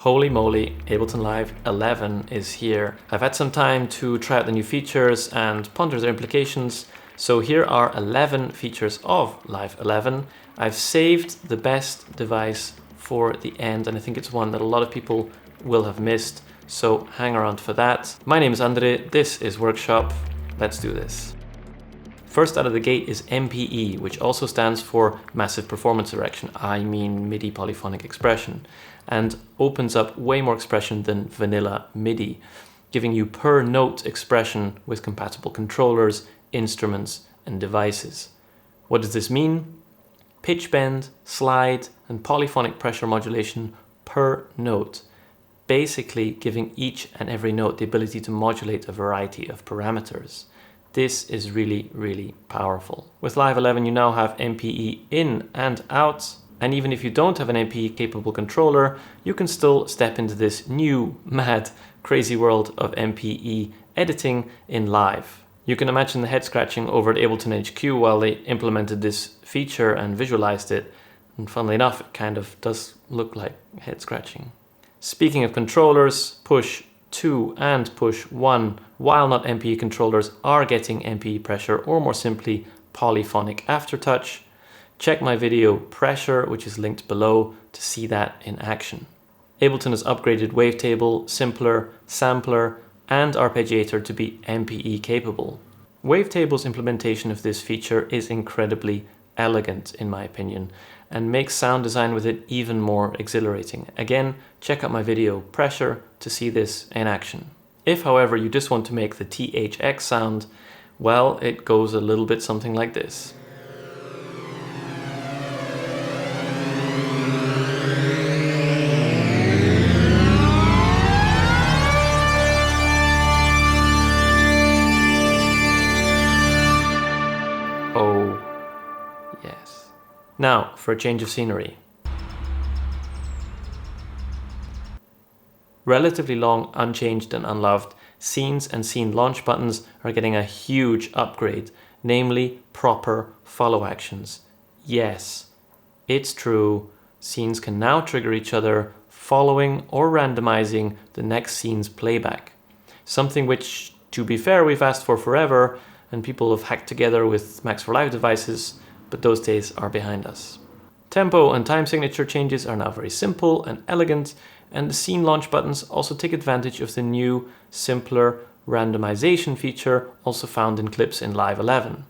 Holy moly, Ableton Live 11 is here. I've had some time to try out the new features and ponder their implications. So here are 11 features of Live 11. I've saved the best device for the end, and I think it's one that a lot of people will have missed. So hang around for that. My name is Andre, this is Workshop. Let's do this. First out of the gate is MPE, which also stands for Massive Performance Erection. I mean MIDI Polyphonic Expression, and opens up way more expression than vanilla MIDI, giving you per note expression with compatible controllers, instruments, and devices. What does this mean? Pitch bend, slide, and polyphonic pressure modulation per note, basically giving each and every note the ability to modulate a variety of parameters. This is really, really powerful. With Live 11, you now have MPE in and out, and even if you don't have an MPE capable controller, you can still step into this new, mad, crazy world of MPE editing in Live. You can imagine the head scratching over at Ableton HQ while they implemented this feature and visualized it, and funnily enough, it kind of does look like head scratching. Speaking of controllers, push 2 and push 1, while not MPE controllers, are getting MPE pressure, or more simply polyphonic aftertouch. Check my video Pressure, which is linked below, to see that in action. Ableton has upgraded Wavetable, Simpler, Sampler, and Arpeggiator to be MPE capable. Wavetable's implementation of this feature is incredibly elegant, in my opinion, and makes sound design with it even more exhilarating. Again, check out my video Pressure to see this in action. If, however, you just want to make the THX sound, well, it goes a little bit something like this. Oh, yes. Now, for a change of scenery. Relatively long, unchanged and unloved, scenes and scene launch buttons are getting a huge upgrade, namely proper follow actions. Yes, it's true, scenes can now trigger each other, following or randomizing the next scene's playback. Something which, to be fair, we've asked for forever, and people have hacked together with Max for Live devices, but those days are behind us. Tempo and time signature changes are now very simple and elegant, and the scene launch buttons also take advantage of the new, simpler randomization feature also found in clips in Live 11.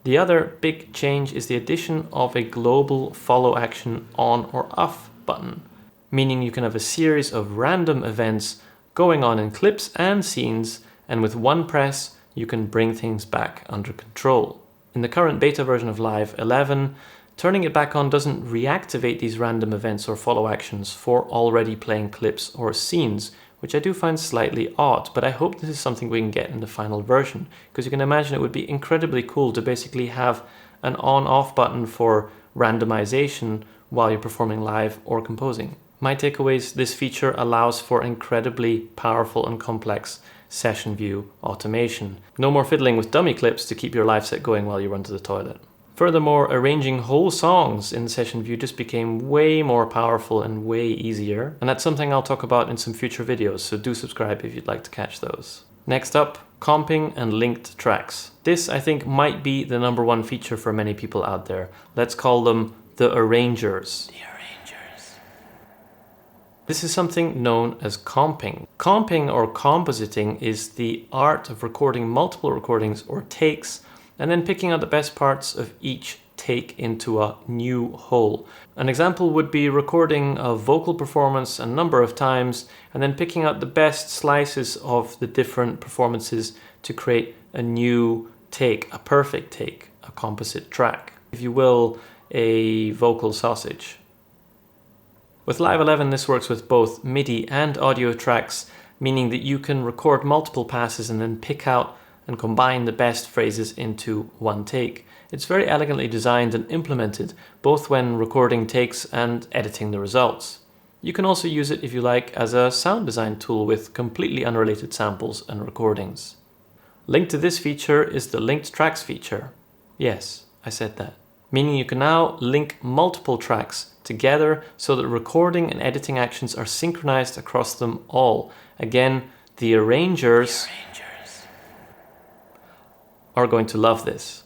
The other big change is the addition of a global follow action on or off button, meaning you can have a series of random events going on in clips and scenes, and with one press you can bring things back under control. In the current beta version of Live 11, turning it back on doesn't reactivate these random events or follow actions for already playing clips or scenes, which I do find slightly odd, but I hope this is something we can get in the final version, because you can imagine it would be incredibly cool to basically have an on-off button for randomization while you're performing live or composing. My takeaways: this feature allows for incredibly powerful and complex session view automation. No more fiddling with dummy clips to keep your live set going while you run to the toilet. Furthermore, arranging whole songs in the session view just became way more powerful and way easier, and that's something I'll talk about in some future videos, so do subscribe if you'd like to catch those. Next up, comping and linked tracks. This, I think, might be the #1 feature for many people out there. Let's call them the arrangers. This is something known as comping. Comping or compositing is the art of recording multiple recordings or takes, and then picking out the best parts of each take into a new whole. An example would be recording a vocal performance a number of times and then picking out the best slices of the different performances to create a new take, a perfect take, a composite track. If you will, a vocal sausage. With Live 11, this works with both MIDI and audio tracks, meaning that you can record multiple passes and then pick out and combine the best phrases into one take. It's very elegantly designed and implemented, both when recording takes and editing the results. You can also use it, if you like, as a sound design tool with completely unrelated samples and recordings. Linked to this feature is the linked tracks feature. Yes, I said that. meaning you can now link multiple tracks together so that recording and editing actions are synchronized across them all. Again, the arrangers are going to love this.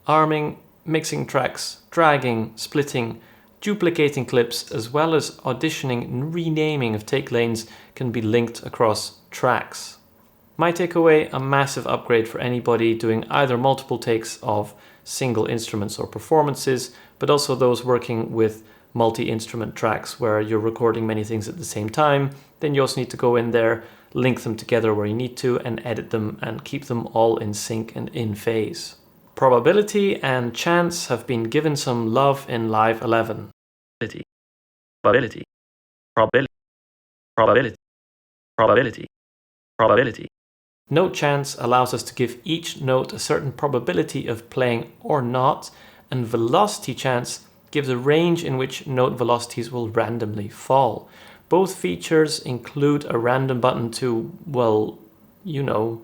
Arming, mixing tracks, dragging, splitting, duplicating clips, as well as auditioning and renaming of take lanes can be linked across tracks. My takeaway, a massive upgrade for anybody doing either multiple takes of single instruments or performances, but also those working with multi-instrument tracks where you're recording many things at the same time. Then you also need to go in there, link them together where you need to, and edit them and keep them all in sync and in phase. Probability and chance have been given some love in Live 11. Probability, probability, probability, probability, probability. Note chance allows us to give each note a certain probability of playing or not, and velocity chance gives a range in which note velocities will randomly fall. Both features include a random button to, well, you know,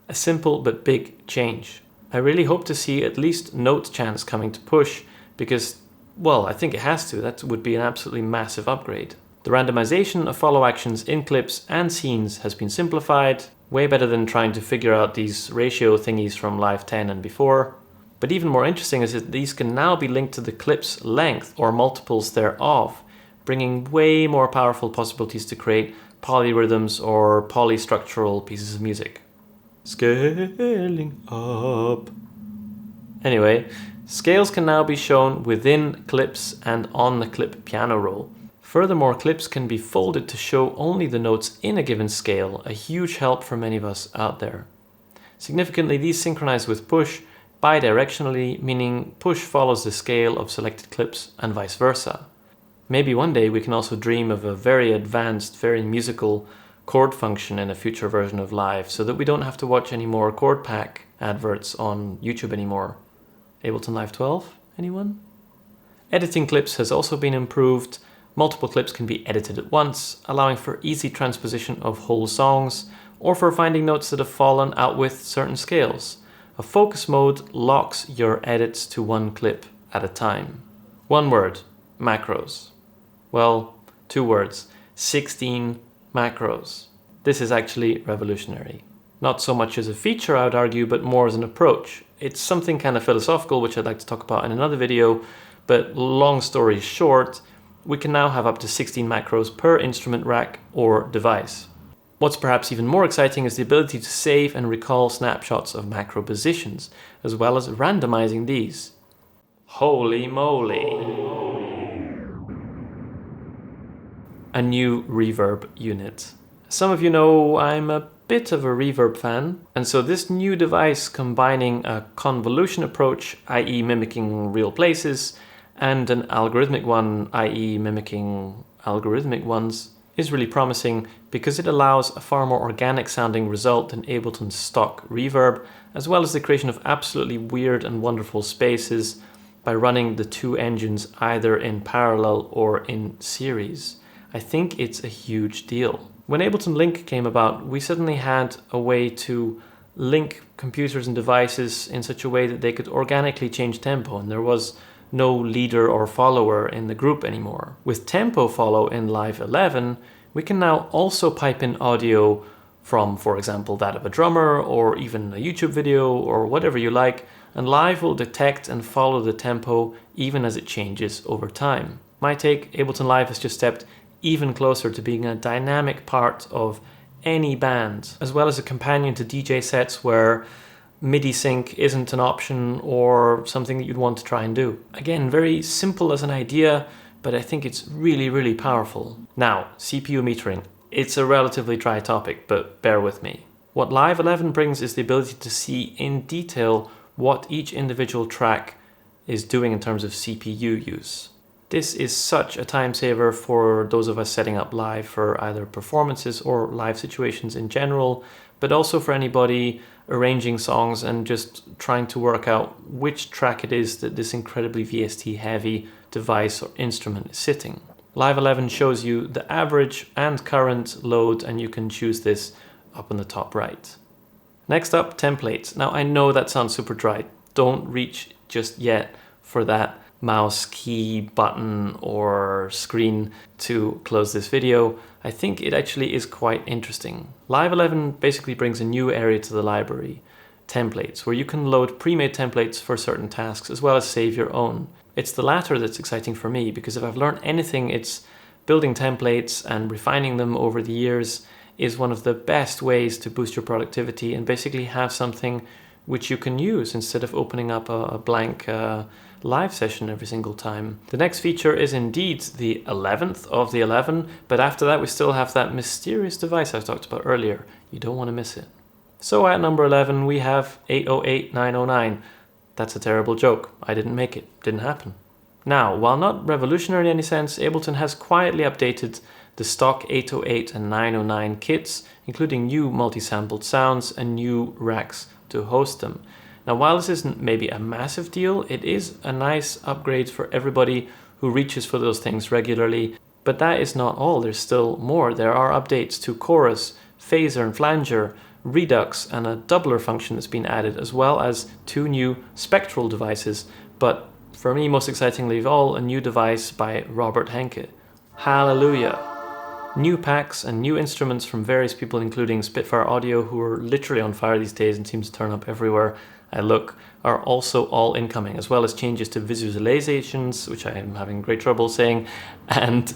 a simple but big change. I really hope to see at least note chance coming to push because, well, I think it has to. That would be an absolutely massive upgrade. The randomization of follow actions in clips and scenes has been simplified, way better than trying to figure out these ratio thingies from Live 10 and before. But even more interesting is that these can now be linked to the clip's length or multiples thereof, bringing way more powerful possibilities to create polyrhythms or polystructural pieces of music. Scaling up. Anyway, scales can now be shown within clips and on the clip piano roll. Furthermore, clips can be folded to show only the notes in a given scale, a huge help for many of us out there. Significantly, these synchronize with push bidirectionally, meaning push follows the scale of selected clips and vice versa. Maybe one day we can also dream of a very advanced, very musical chord function in a future version of Live so that we don't have to watch any more chord pack adverts on YouTube anymore. Ableton Live 12? Anyone? Editing clips has also been improved. Multiple clips can be edited at once, allowing for easy transposition of whole songs, or for finding notes that have fallen out with certain scales. A focus mode locks your edits to one clip at a time. One word, macros. Well, 2 words, 16 macros. This is actually revolutionary. Not so much as a feature, I would argue, but more as an approach. It's something kind of philosophical, which I'd like to talk about in another video, but long story short, we can now have up to 16 macros per instrument rack or device. What's perhaps even more exciting is the ability to save and recall snapshots of macro positions, as well as randomizing these. Holy moly! A new reverb unit. Some of you know I'm a bit of a reverb fan, and so this new device combining a convolution approach, i.e. mimicking real places, and an algorithmic one, i.e. mimicking algorithmic ones, is really promising because it allows a far more organic sounding result than Ableton's stock reverb, as well as the creation of absolutely weird and wonderful spaces by running the 2 engines either in parallel or in series. I think it's a huge deal. When Ableton Link came about, we suddenly had a way to link computers and devices in such a way that they could organically change tempo, and there was no leader or follower in the group anymore. With tempo follow in Live 11, we can now also pipe in audio from, for example, that of a drummer or even a YouTube video or whatever you like, and Live will detect and follow the tempo even as it changes over time. My take, Ableton Live has just stepped even closer to being a dynamic part of any band, as well as a companion to DJ sets where MIDI sync isn't an option or something that you'd want to try and do. Again, very simple as an idea, but I think it's really, really powerful. Now, CPU metering. It's a relatively dry topic, but bear with me. What Live 11 brings is the ability to see in detail what each individual track is doing in terms of CPU use. This is such a time saver for those of us setting up live for either performances or live situations in general, but also for anybody arranging songs and just trying to work out which track it is that this incredibly VST heavy device or instrument is sitting. Live 11 shows you the average and current load, and you can choose this up in the top right. Next up, templates. Now I know that sounds super dry. Don't reach just yet for that mouse key button or screen to close this video, I think it actually is quite interesting. Live 11 basically brings a new area to the library, templates, where you can load pre-made templates for certain tasks as well as save your own. It's the latter that's exciting for me, because if I've learned anything, it's building templates and refining them over the years is one of the best ways to boost your productivity and basically have something which you can use instead of opening up a blank live session every single time. The next feature is indeed the 11th of the 11, but after that we still have that mysterious device I talked about earlier. You don't want to miss it. So at number 11 we have 808-909. That's a terrible joke. I didn't make it. Didn't happen. Now, while not revolutionary in any sense, Ableton has quietly updated the stock 808 and 909 kits, including new multi-sampled sounds and new racks to host them. Now, while this isn't maybe a massive deal, it is a nice upgrade for everybody who reaches for those things regularly. But that is not all. There's still more. There are updates to Chorus, Phaser and Flanger, Redux, and a doubler function that's been added, as well as 2 new Spectral devices. But for me, most excitingly of all, a new device by Robert Henke. Hallelujah! New packs and new instruments from various people, including Spitfire Audio, who are literally on fire these days and seems to turn up everywhere I look, are also all incoming, as well as changes to visualizations, which I am having great trouble saying, and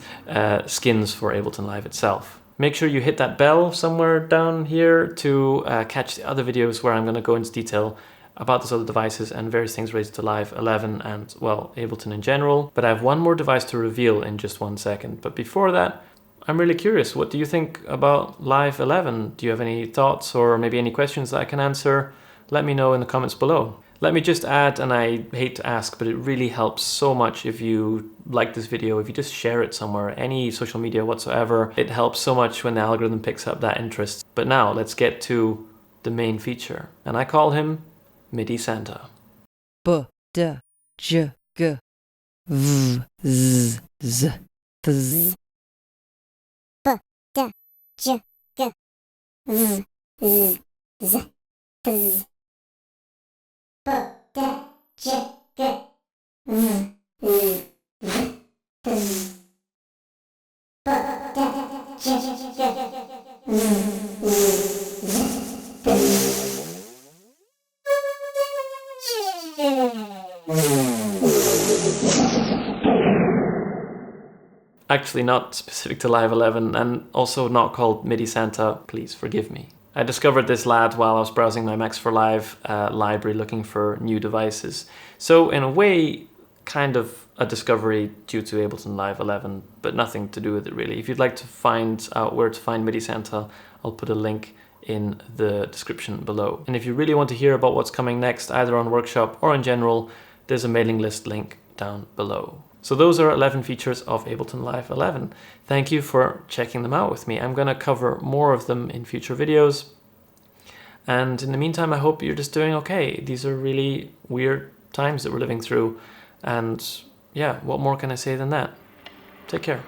skins for Ableton Live itself. Make sure you hit that bell somewhere down here to catch the other videos where I'm going to go into detail about those other devices and various things related to Live 11 and, well, Ableton in general. But I have one more device to reveal in just 1 second. But before that, I'm really curious, what do you think about Live 11? Do you have any thoughts or maybe any questions that I can answer? Let me know in the comments below. Let me just add, and I hate to ask, but it really helps so much if you like this video, if you just share it somewhere, any social media whatsoever. It helps so much when the algorithm picks up that interest. But now let's get to the main feature. And I call him MIDI Santa. B, D, J, G, V, Z, Z, Z. B, D, J, G, V, Z, Z, Z. B, D, J, G, V, Z, Z, Z. B, D, J, G, V, Z, Z. Actually not specific to Live 11 and also not called MIDI Santa, please forgive me. I discovered this lad while I was browsing my Max for Live library looking for new devices. So in a way, kind of a discovery due to Ableton Live 11, but nothing to do with it really. If you'd like to find out where to find MIDI Santa, I'll put a link in the description below. And if you really want to hear about what's coming next, either on Workshop or in general, there's a mailing list link down below. So those are 11 features of Ableton Live 11. Thank you for checking them out with me. I'm going to cover more of them in future videos. And in the meantime, I hope you're just doing okay. These are really weird times that we're living through. And yeah, what more can I say than that? Take care.